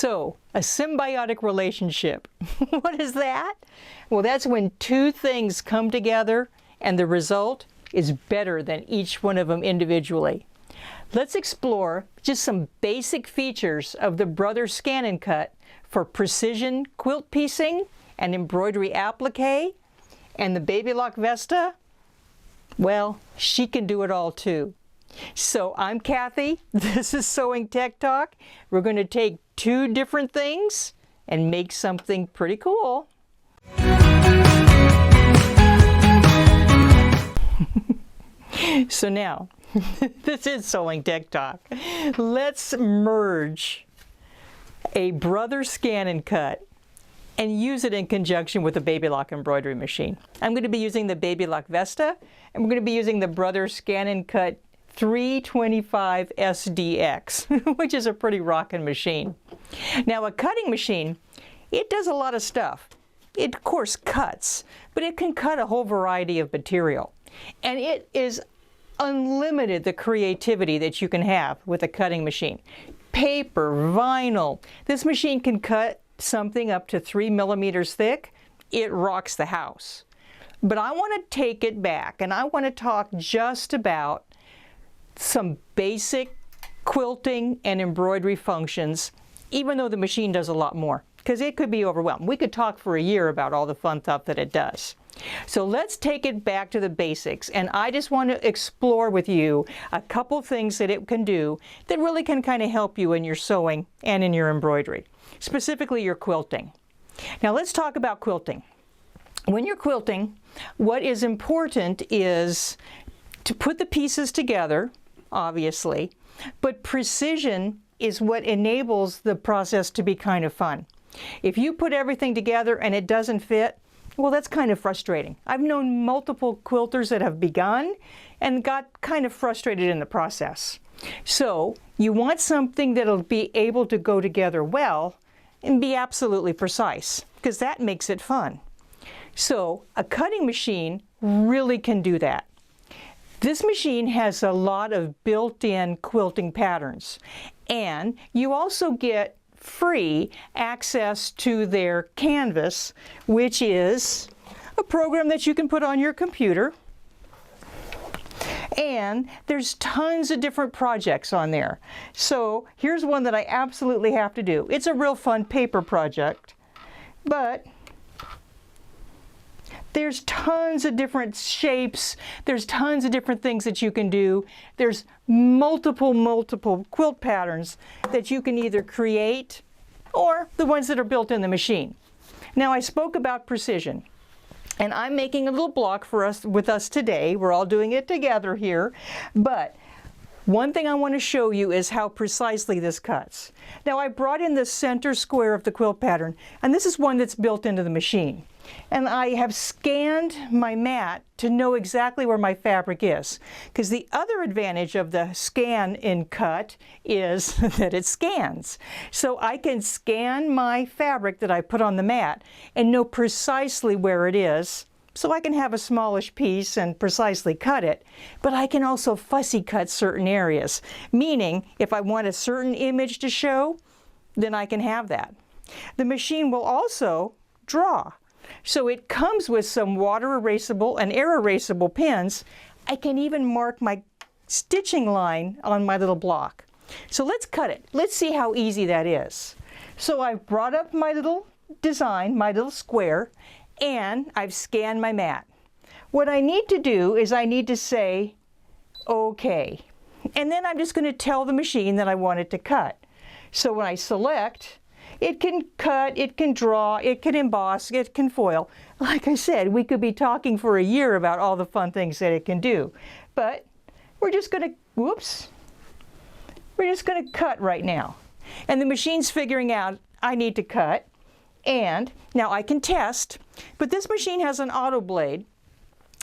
So, a symbiotic relationship. What is that? Well, that's when two things come together and the result is better than each one of them individually. Let's explore just some basic features of the Brother ScanNCut for precision quilt piecing and embroidery applique, and the Baby Lock Vesta. Well, she can do it all too. So I'm Cathy, this is Sewing Tech Talk. We're going to take two different things and make something pretty cool. So now, this is Sewing Tech Talk. Let's merge a Brother ScanNCut and use it in conjunction with a Baby Lock embroidery machine. I'm going to be using the Baby Lock Vesta, and we're going to be using the Brother ScanNCut 325 SDX, which is a pretty rockin' machine. Now, a cutting machine, it does a lot of stuff. It, of course, cuts, but it can cut a whole variety of material. And it is unlimited, the creativity that you can have with a cutting machine. Paper, vinyl. This machine can cut something up to 3 millimeters thick. It rocks the house. But I want to take it back, and I want to talk just about some basic quilting and embroidery functions, even though the machine does a lot more, because it could be overwhelmed. We could talk for a year about all the fun stuff that it does. So let's take it back to the basics, and I just want to explore with you a couple things that it can do that really can kind of help you in your sewing and in your embroidery, specifically your quilting. Now let's talk about quilting. When you're quilting, what is important is to put the pieces together, obviously, but precision is what enables the process to be kind of fun. If you put everything together and it doesn't fit, well, that's kind of frustrating. I've known multiple quilters that have begun and got kind of frustrated in the process. So you want something that'll be able to go together well and be absolutely precise, because that makes it fun. So a cutting machine really can do that. This machine has a lot of built-in quilting patterns, and you also get free access to their Canvas, which is a program that you can put on your computer. And there's tons of different projects on there. So here's one that I absolutely have to do. It's a real fun paper project, but there's tons of different shapes. There's tons of different things that you can do. There's multiple quilt patterns that you can either create or the ones that are built in the machine. Now, I spoke about precision, and I'm making a little block with us today. We're all doing it together here, but one thing I want to show you is how precisely this cuts. Now, I brought in the center square of the quilt pattern, and this is one that's built into the machine. And I have scanned my mat to know exactly where my fabric is. Because the other advantage of the ScanNCut is that it scans. So I can scan my fabric that I put on the mat and know precisely where it is. So I can have a smallish piece and precisely cut it, but I can also fussy cut certain areas. Meaning, if I want a certain image to show, then I can have that. The machine will also draw. So it comes with some water erasable and air erasable pins. I can even mark my stitching line on my little block. So let's cut it. Let's see how easy that is. So I've brought up my little design, my little square, and I've scanned my mat. What I need to do is I need to say, okay. And then I'm just going to tell the machine that I want it to cut. So when I select, it can cut, it can draw, it can emboss, it can foil. Like I said, we could be talking for a year about all the fun things that it can do. But we're just going to, whoops, we're just going to cut right now. And the machine's figuring out I need to cut. And now I can test, but this machine has an auto blade,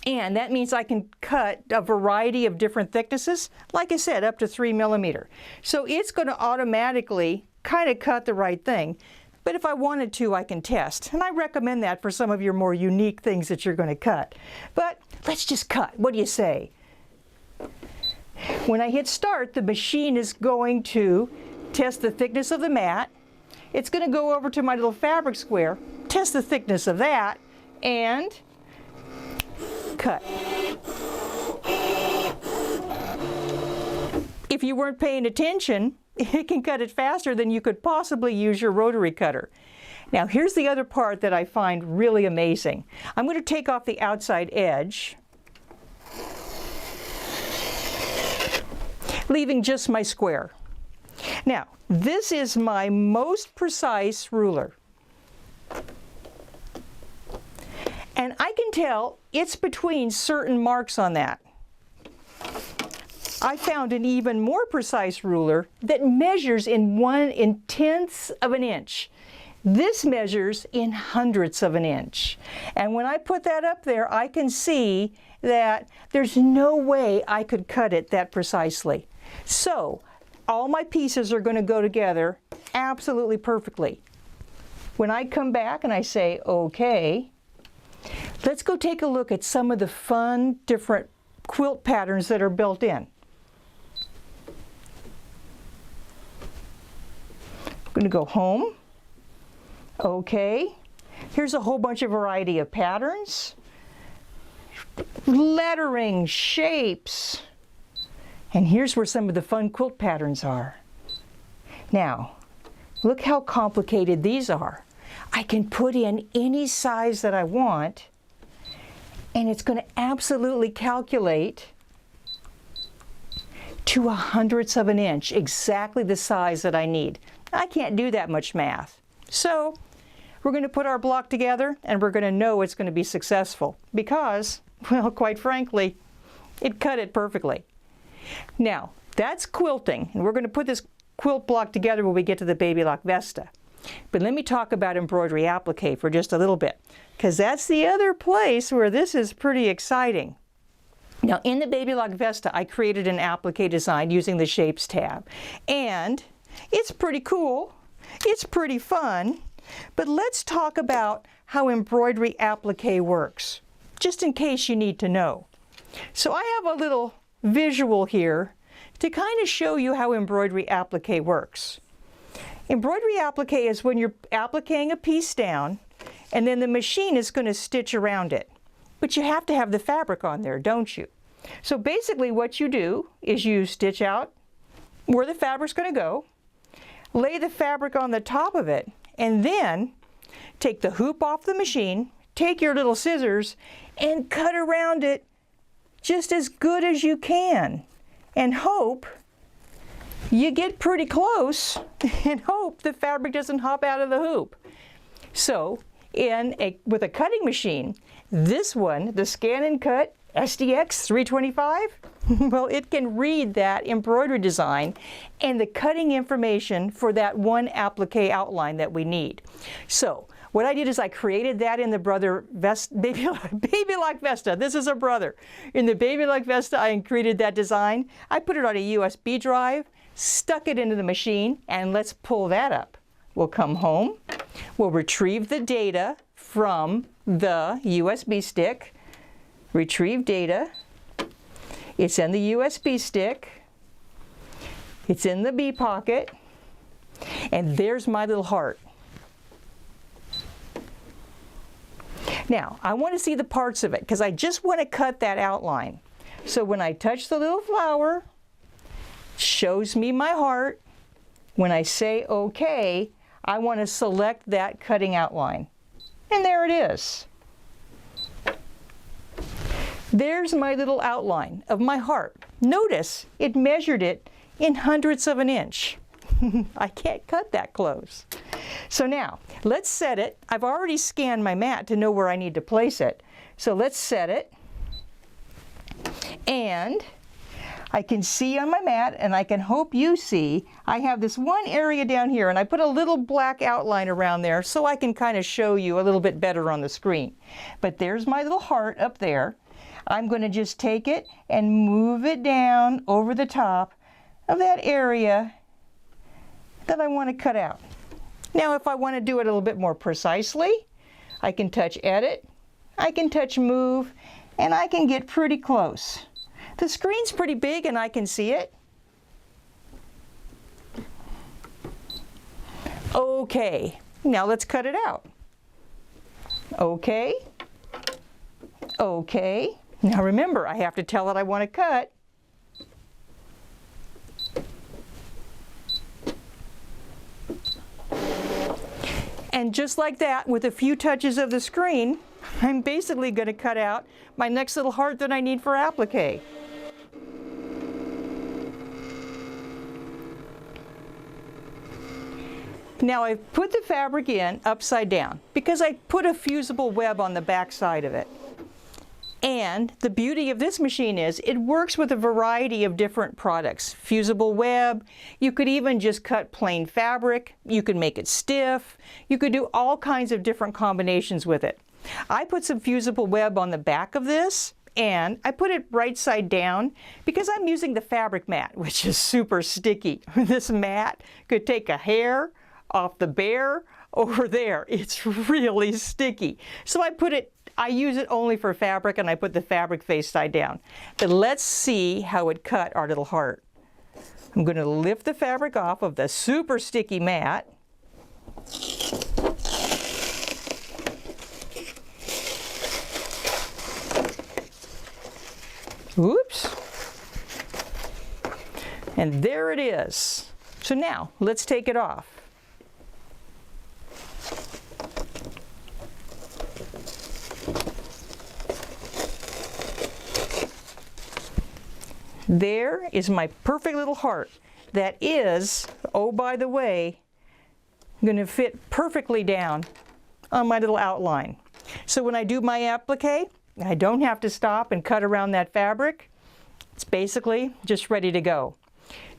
and that means I can cut a variety of different thicknesses, like I said, up to 3 millimeters. So it's going to automatically kind of cut the right thing, but if I wanted to, I can test. And I recommend that for some of your more unique things that you're going to cut. But let's just cut. What do you say? When I hit start, the machine is going to test the thickness of the mat, it's going to go over to my little fabric square, test the thickness of that, and cut. If you weren't paying attention, it can cut it faster than you could possibly use your rotary cutter. Now here's the other part that I find really amazing. I'm going to take off the outside edge, leaving just my square. Now, this is my most precise ruler. And I can tell it's between certain marks on that. I found an even more precise ruler that measures in 1/10 of an inch. This measures in 100ths of an inch. And when I put that up there, I can see that there's no way I could cut it that precisely. So, all my pieces are going to go together absolutely perfectly. When I come back and I say, okay, let's go take a look at some of the fun, different quilt patterns that are built in. I'm going to go home. Okay. Here's a whole bunch of variety of patterns. Lettering, shapes. And here's where some of the fun quilt patterns are. Now, look how complicated these are. I can put in any size that I want, and it's going to absolutely calculate to 100ths of an inch, exactly the size that I need. I can't do that much math. So we're going to put our block together and we're going to know it's going to be successful because, well, quite frankly, it cut it perfectly. Now, that's quilting, and we're going to put this quilt block together when we get to the Baby Lock Vesta. But let me talk about embroidery applique for just a little bit, because that's the other place where this is pretty exciting. Now, in the Baby Lock Vesta, I created an applique design using the Shapes tab, and it's pretty cool, it's pretty fun, but let's talk about how embroidery applique works, just in case you need to know. So I have a little visual here to kind of show you how embroidery applique works. Embroidery applique is when you're appliquing a piece down, and then the machine is going to stitch around it. But you have to have the fabric on there, don't you? So basically what you do is you stitch out where the fabric's going to go, lay the fabric on the top of it, and then take the hoop off the machine, take your little scissors, and cut around it just as good as you can, and hope you get pretty close, and hope the fabric doesn't hop out of the hoop. So with a cutting machine, this one, the ScanNCut SDX325, well, it can read that embroidery design and the cutting information for that one applique outline that we need. So what I did is I created that in the Baby Lock Vesta. This is a brother. In the Baby Lock Vesta, I created that design. I put it on a USB drive, stuck it into the machine, and let's pull that up. We'll come home. We'll retrieve the data from the USB stick. Retrieve data. It's in the USB stick. It's in the B pocket. And there's my little heart. Now, I want to see the parts of it because I just want to cut that outline. So when I touch the little flower, it shows me my heart. When I say OK, I want to select that cutting outline. And there it is. There's my little outline of my heart. Notice it measured it in 100ths of an inch. I can't cut that close. So now, let's set it. I've already scanned my mat to know where I need to place it. So let's set it. And I can see on my mat, and I can hope you see, I have this one area down here, and I put a little black outline around there so I can kind of show you a little bit better on the screen. But there's my little heart up there. I'm going to just take it and move it down over the top of that area that I want to cut out. Now, if I want to do it a little bit more precisely, I can touch Edit, I can touch Move, and I can get pretty close. The screen's pretty big and I can see it. Okay, now let's cut it out. Okay, okay. Now remember, I have to tell it I want to cut. And just like that, with a few touches of the screen, I'm basically going to cut out my next little heart that I need for applique. Now I've put the fabric in upside down because I put a fusible web on the back side of it. And the beauty of this machine is it works with a variety of different products. Fusible web, you could even just cut plain fabric, you could make it stiff, you could do all kinds of different combinations with it. I put some fusible web on the back of this, and I put it right side down because I'm using the fabric mat, which is super sticky. This mat could take a hair off the bear over there. It's really sticky. So I use it only for fabric, and I put the fabric face side down. But let's see how it cut our little heart. I'm going to lift the fabric off of the super sticky mat. Oops. And there it is. So now let's take it off. There is my perfect little heart that is, oh by the way, going to fit perfectly down on my little outline. So when I do my applique, I don't have to stop and cut around that fabric. It's basically just ready to go.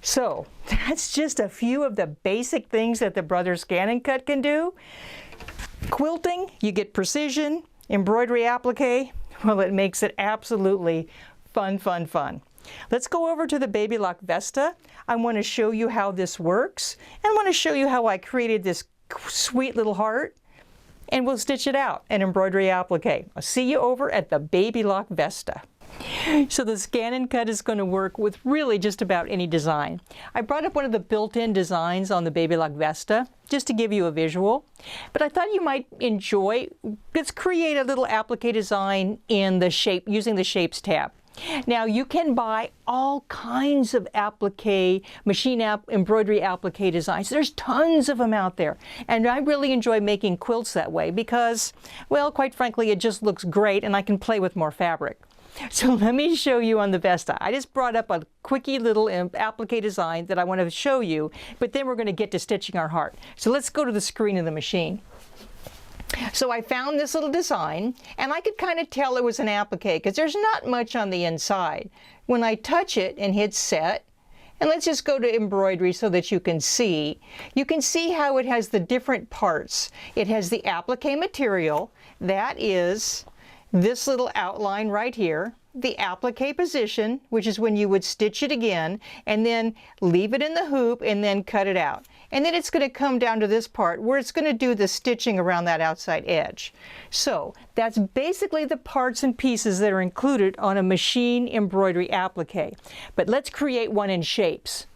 So that's just a few of the basic things that the Brothers ScanNCut can do. Quilting, you get precision. Embroidery applique, well, it makes it absolutely fun, fun, fun. Let's go over to the Baby Lock Vesta. I want to show you how this works, and I want to show you how I created this sweet little heart, and we'll stitch it out in embroidery applique. I'll see you over at the Baby Lock Vesta. So the ScanNCut is going to work with really just about any design. I brought up one of the built-in designs on the Baby Lock Vesta just to give you a visual, but I thought you might enjoy. Let's create a little applique design in the shape, using the Shapes tab. Now you can buy all kinds of applique, embroidery applique designs. There's tons of them out there. And I really enjoy making quilts that way because, well, quite frankly, it just looks great and I can play with more fabric. So let me show you on the Vesta. I just brought up a quickie little applique design that I want to show you, but then we're going to get to stitching our heart. So let's go to the screen of the machine. So I found this little design, and I could kind of tell it was an applique because there's not much on the inside. When I touch it and hit set, and let's just go to embroidery so that you can see how it has the different parts. It has the applique material, that is this little outline right here, the applique position, which is when you would stitch it again, and then leave it in the hoop and then cut it out. And then it's going to come down to this part where it's going to do the stitching around that outside edge. So that's basically the parts and pieces that are included on a machine embroidery applique. But let's create one in Shapes.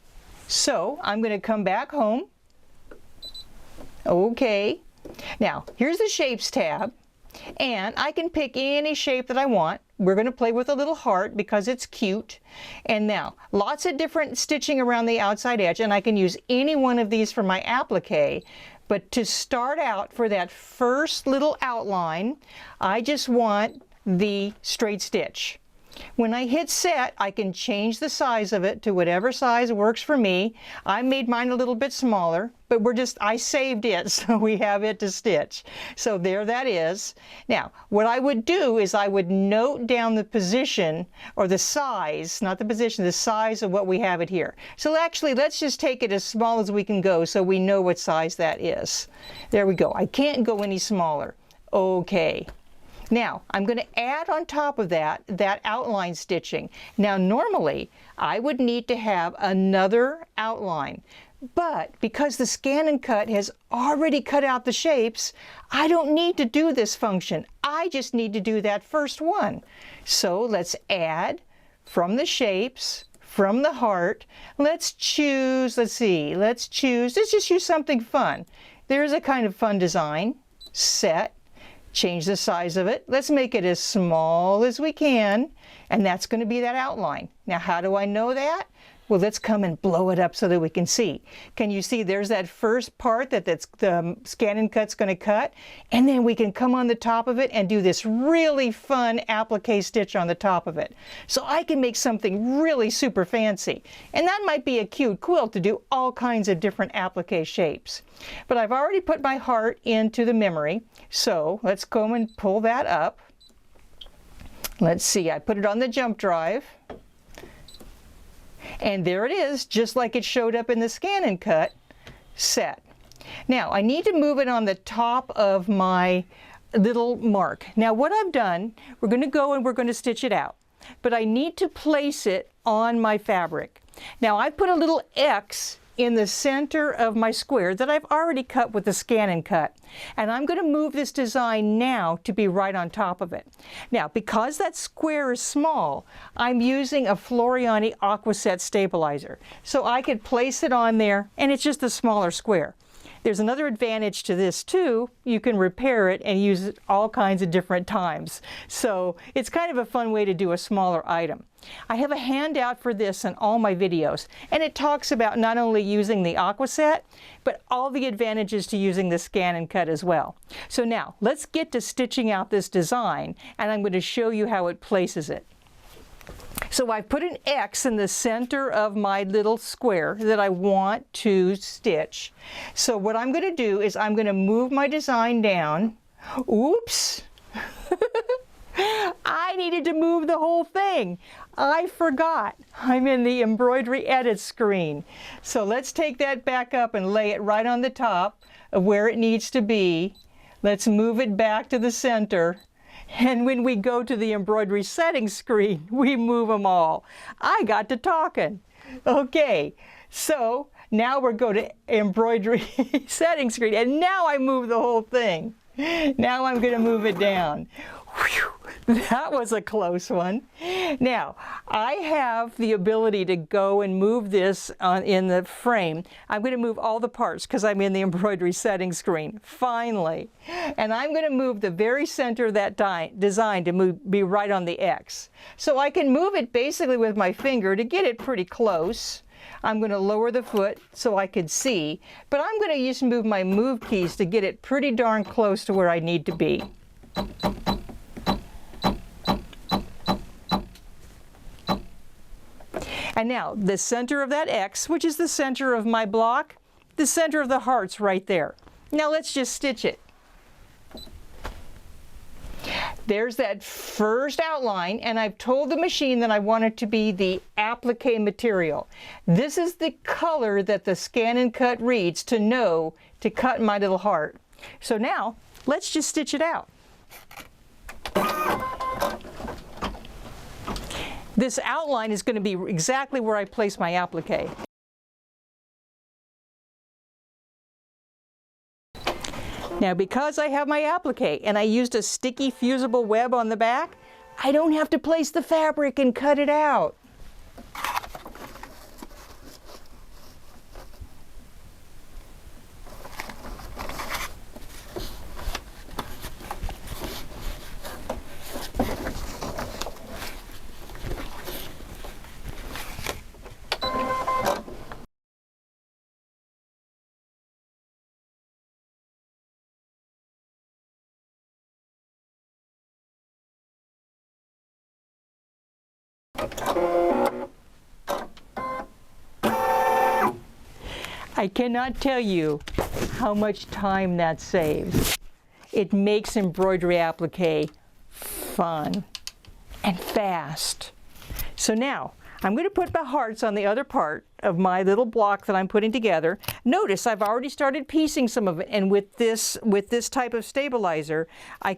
So I'm going to come back home. Okay. Now here's the Shapes tab. And I can pick any shape that I want. We're going to play with a little heart because it's cute. And now, lots of different stitching around the outside edge, and I can use any one of these for my applique. But to start out for that first little outline, I just want the straight stitch. When I hit set, I can change the size of it to whatever size works for me. I made mine a little bit smaller, but I saved it so we have it to stitch. So there that is. Now, what I would do is I would note down the position, or the size, not the position, the size of what we have it here. So actually, let's just take it as small as we can go so we know what size that is. There we go. I can't go any smaller. Okay. Now, I'm going to add on top of that outline stitching. Now, normally, I would need to have another outline. But because the ScanNCut has already cut out the shapes, I don't need to do this function. I just need to do that first one. So let's add from the Shapes, from the heart, let's choose, let's just use something fun. There's a kind of fun design. Set, change the size of it. Let's make it as small as we can, and that's going to be that outline. Now, how do I know that? Well, let's come and blow it up so that we can see. Can you see there's that first part that's the ScanNCut's going to cut? And then we can come on the top of it and do this really fun applique stitch on the top of it. So I can make something really super fancy. And that might be a cute quilt to do all kinds of different applique shapes. But I've already put my heart into the memory. So let's go and pull that up. Let's see, I put it on the jump drive. And there it is, just like it showed up in the ScanNCut set. Now, I need to move it on the top of my little mark. Now, what I've done, we're going to go and we're going to stitch it out. But I need to place it on my fabric. Now, I put a little X in the center of my square that I've already cut with the ScanNCut. And I'm going to move this design now to be right on top of it. Now, because that square is small, I'm using a Floriani Aquaset stabilizer. So I could place it on there, and it's just a smaller square. There's another advantage to this too. You can repair it and use it all kinds of different times. So it's kind of a fun way to do a smaller item. I have a handout for this in all my videos, and it talks about not only using the Aquaset, but all the advantages to using the ScanNCut as well. So now, let's get to stitching out this design, and I'm going to show you how it places it. So I've put an X in the center of my little square that I want to stitch. So what I'm going to do is I'm going to move my design down. Oops! I needed to move the whole thing. I forgot. I'm in the embroidery edit screen. So let's take that back up and lay it right on the top of where it needs to be. Let's move it back to the center. And when we go to the embroidery settings screen, we move them all. I got to talking. Okay, so now we're going to embroidery settings screen, and now I move the whole thing. Now I'm going to move it down. Whew, that was a close one. Now, I have the ability to go and move this in the frame. I'm going to move all the parts because I'm in the embroidery settings screen, finally. And I'm going to move the very center of that design to be right on the X. So I can move it basically with my finger to get it pretty close. I'm going to lower the foot so I can see, but I'm going to just move my move keys to get it pretty darn close to where I need to be. And now, the center of that X, which is the center of my block, the center of the heart's right there. Now let's just stitch it. There's that first outline, and I've told the machine that I want it to be the applique material. This is the color that the ScanNCut reads to know to cut my little heart. So now, let's just stitch it out. This outline is going to be exactly where I place my applique. Now, because I have my applique and I used a sticky fusible web on the back, I don't have to place the fabric and cut it out. I cannot tell you how much time that saves. It makes embroidery applique fun and fast. So now, I'm going to put my hearts on the other part of my little block that I'm putting together. Notice I've already started piecing some of it, and with this type of stabilizer,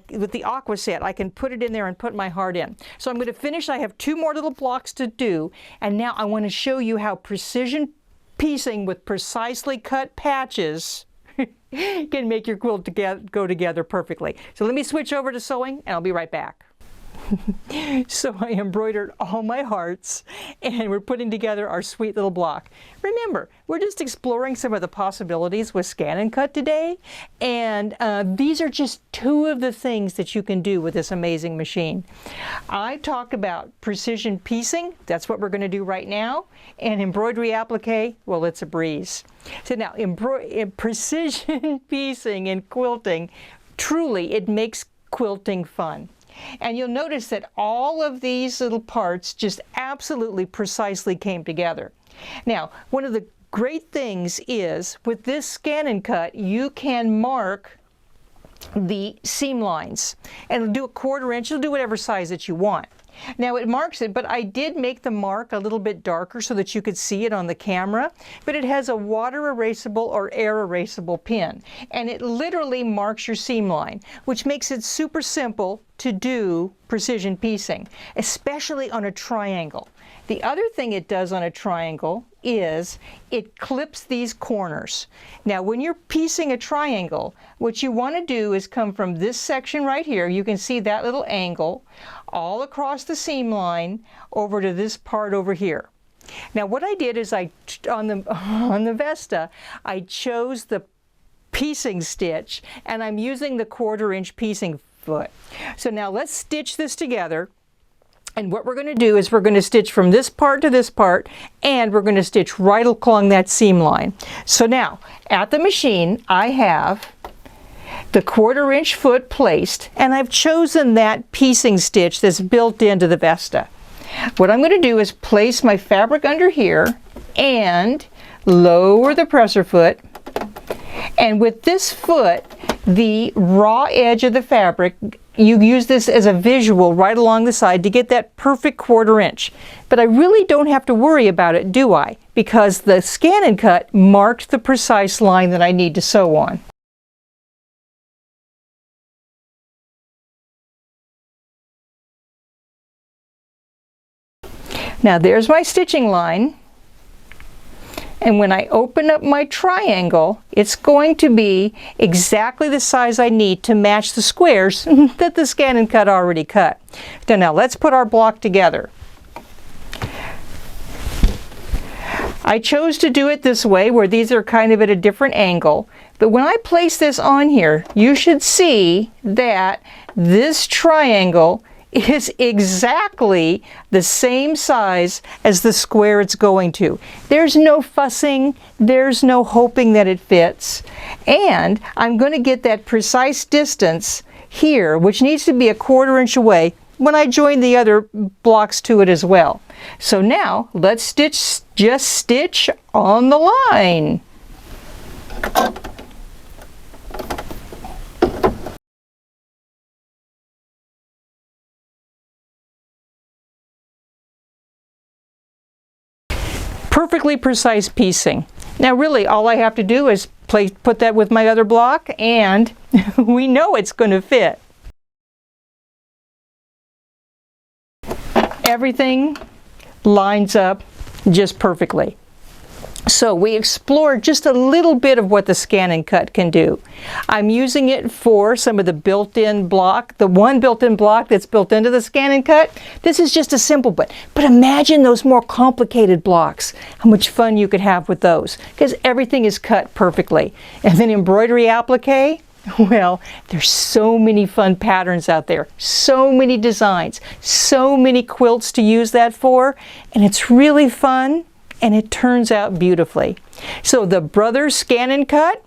with the Aquaset, I can put it in there and put my heart in. So I'm going to finish. I have 2 more little blocks to do, and now I want to show you how precision piecing with precisely cut patches can make your quilt go together perfectly. So let me switch over to sewing, and I'll be right back. So I embroidered all my hearts, and we're putting together our sweet little block. Remember, we're just exploring some of the possibilities with ScanNCut today, and these are just two of the things that you can do with this amazing machine. I talked about precision piecing. That's what we're going to do right now. And embroidery applique, well, it's a breeze. So now, precision piecing and quilting, truly, it makes quilting fun. And you'll notice that all of these little parts just absolutely precisely came together. Now, one of the great things is with this ScanNCut, you can mark the seam lines, and it'll do a 1/4 inch, it'll do whatever size that you want. Now it marks it, but I did make the mark a little bit darker so that you could see it on the camera, but it has a water erasable or air erasable pin, and it literally marks your seam line, which makes it super simple to do precision piecing, especially on a triangle. The other thing it does on a triangle is it clips these corners. Now when you're piecing a triangle, what you want to do is come from this section right here, you can see that little angle, all across the seam line over to this part over here. Now what I did is on the Vesta, I chose the piecing stitch, and I'm using the 1/4 inch piecing foot. So now let's stitch this together. And what we're going to do is we're going to stitch from this part to this part, and we're going to stitch right along that seam line. So now, at the machine, I have the 1/4 inch foot placed, and I've chosen that piecing stitch that's built into the Vesta. What I'm going to do is place my fabric under here and lower the presser foot. And with this foot, the raw edge of the fabric, you use this as a visual right along the side to get that perfect 1/4 inch. But I really don't have to worry about it, do I? Because the ScanNCut marked the precise line that I need to sew on. Now there's my stitching line. And when I open up my triangle, it's going to be exactly the size I need to match the squares that the ScanNCut already cut. So now let's put our block together. I chose to do it this way, where these are kind of at a different angle. But when I place this on here, you should see that this triangle is exactly the same size as the square it's going to. There's no fussing, there's no hoping that it fits, and I'm going to get that precise distance here, which needs to be a 1/4 inch away, when I join the other blocks to it as well. So now let's just stitch on the line. Perfectly precise piecing. Now really all I have to do is put that with my other block, and we know it's going to fit. Everything lines up just perfectly. So we explored just a little bit of what the ScanNCut can do. I'm using it for some of the built-in block, the one built-in block that's built into the ScanNCut. This is just a simple bit. But imagine those more complicated blocks, how much fun you could have with those, because everything is cut perfectly. And then embroidery applique, well, there's so many fun patterns out there, so many designs, so many quilts to use that for, and it's really fun. And it turns out beautifully. So the Brothers ScanNCut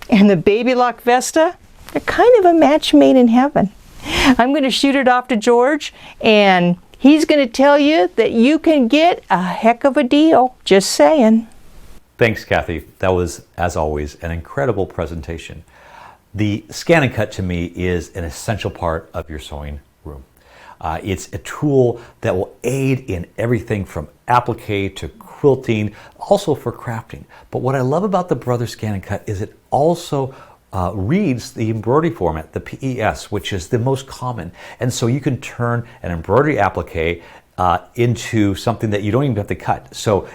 and the Baby Lock Vesta, they're kind of a match made in heaven. I'm going to shoot it off to George, and he's going to tell you that you can get a heck of a deal. Just saying. Thanks, Kathy. That was, as always, an incredible presentation. The ScanNCut to me is an essential part of your sewing room. It's a tool that will aid in everything from applique to quilting, also for crafting. But what I love about the Brothers ScanNCut is it also reads the embroidery format, the PES, which is the most common. And so you can turn an embroidery applique into something that you don't even have to cut. So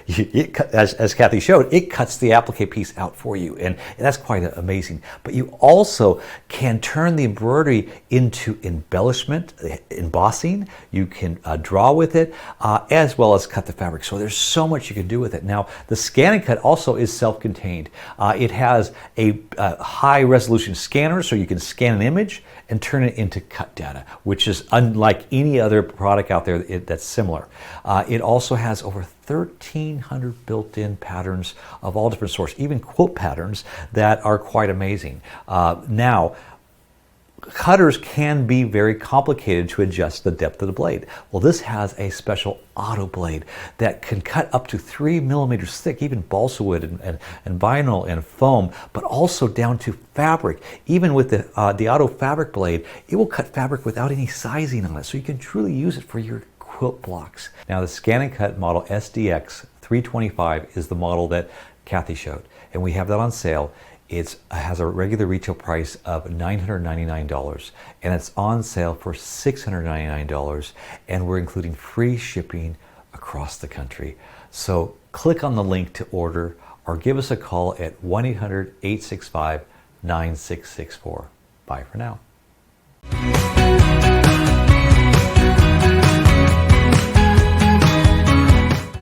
as Cathy showed, it cuts the applique piece out for you, and that's quite amazing. But you also can turn the embroidery into embellishment, embossing. You can draw with it, as well as cut the fabric. So there's so much you can do with it. Now, the ScanNCut also is self-contained. It has a high resolution scanner, so you can scan an image and turn it into cut data, which is unlike any other product out there that's similar. It also has over 1,300 built-in patterns of all different sorts, even quilt patterns that are quite amazing. Now, cutters can be very complicated to adjust the depth of the blade. Well, this has a special auto blade that can cut up to 3 millimeters thick, even balsa wood and vinyl and foam, but also down to fabric. Even with the auto fabric blade, it will cut fabric without any sizing on it, so you can truly use it for your quilt blocks. Now, the ScanNCut model SDX325 is the model that Cathy showed, and we have that on sale. It has a regular retail price of $999, and it's on sale for $699, and we're including free shipping across the country. So click on the link to order or give us a call at 1-800-865-9664. Bye for now.